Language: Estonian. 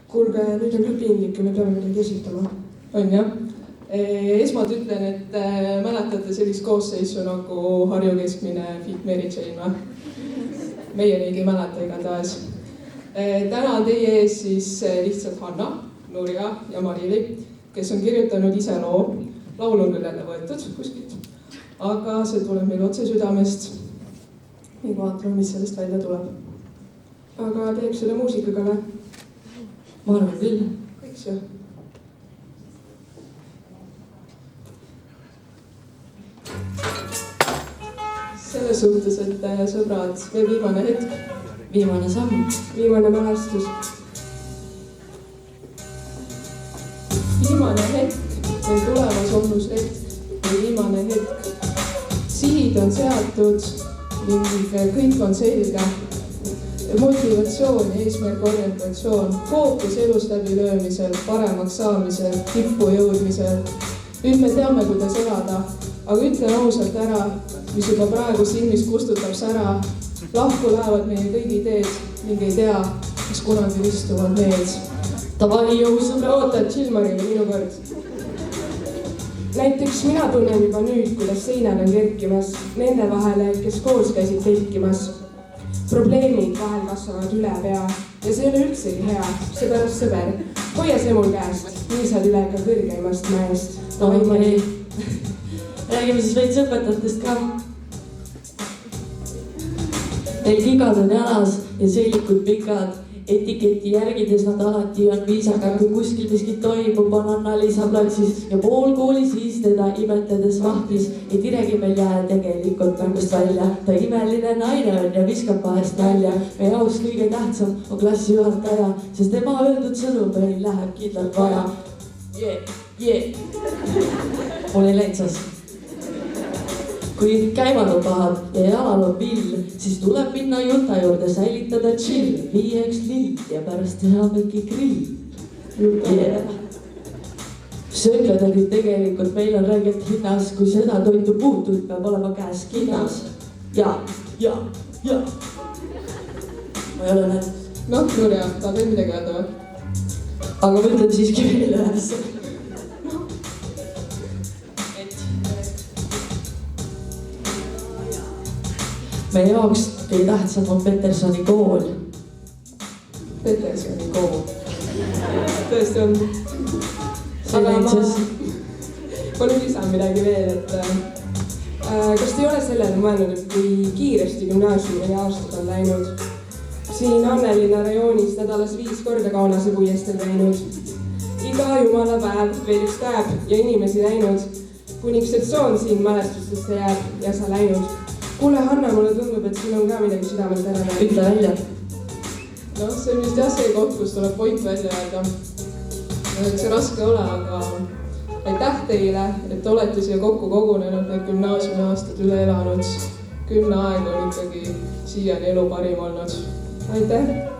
Kuulge, nüüd on küll piinlik ja me peame midagi esitama. On jah? Esmalt ütlen, et mäletate sellist koosseisu nagu Harju keskmine Fit Mary Jane või? Meie neid ei mäleta igatahes. Täna on teie ees siis lihtsalt Hanna, Nurja ja Marili, kes on kirjutanud ise loo. Laul on küll jälle võetud kuskilt, aga see tuleb meil otse südamest. Ning vaatame, mis sellest välja tuleb. Aga teeb selle muusikaga või? Ma arvan küll. Eks ju? Selles suhtes, et sõbrad, veel viimane hetk. Viimane samm. Viimane mälestus. Viimane hetk, meil tulemas olnus hetk või viimane hetk. Sihid on seatud ning kõik on selge. Motivatsioon ja eesmärk orientatsioon, fookus elus läbi löömisel, paremaks saamisel, tippu jõudmisel. Nüüd me teame, kuidas elada, aga ütlen ausalt ära, mis juba praegu silmis kustutab sära. Lahku lähevad meie kõigi teed ning ei tea, kas kunagi istuvad need. Tavai jõusõbra. Oota, Chilmaril minu kord. Näiteks mina tunnen juba nüüd, kuidas seinad on kerkimas nende vahele, kes koos käisid telkimas. Probleemid vahel kasvavad üle pea ja see ei ole üldsegi hea, seepärast sõber, hoia see mul käest, nii saad üle ka kõrgeimast mäest. No okei. Räägime siis veits õpetajatest ka. Neil kigad on jalas ja seelikud pikad. Etiketi järgides nad alati on viisakad, kui kuskil miskit toimub, on Anna-Liisa platsis ja pool kooli siis teda imetledes vahtis. Ei tiregi meil jää tegelikult mängust välja. Ta imeline naine on ja viskab vahest nalja. Meie jaoks kõige tähtsam on klassijuhataja, sest tema öeldud sõnum meil läheb kindlalt vaja. Mul ei läinud sas. Kui käivad on pahad ja jalal on vill, siis tuleb minna junta juurde säilitada chill, viia üks lill ja pärast teha mingi grill. Sööklad olid tegelikult meil on räigelt hinnas, kui seda toitu puutud, peab olema käes kinnas. Ja. Ma ei ole näed. Noh, Nurja, ta veel midagi öelda või? Aga ma ütlen siiski veel ühes. Meie jaoks kõige tähtsam on Petersoni kool. Petersoni kool. Tõesti on. Aga ma nüüd lisan midagi veel, et kas te ei ole sellele mõelnud, et kui kiiresti gümnaasiumi aastad on läinud? Siin Annelinna rajoonis nädalas 5 korda Kaunase puiestel käinud. Iga jumala päev veel üks käeb ja inimesi läinud. Kuniks setsoon siin mälestustesse jääb ja sa läinud. Kuule, Hanna, mulle tundub, et siin on ka midagi südamelt ära näha. Ütle välja. Noh, see on vist jah see koht, kus tuleb point välja öelda. See raske ole, aga aitäh teile, et olete siia kokku kogunenud, need gümnaasiumi aastad üle elanud. 10 aeg on ikkagi siiani elu parim olnud. Aitäh!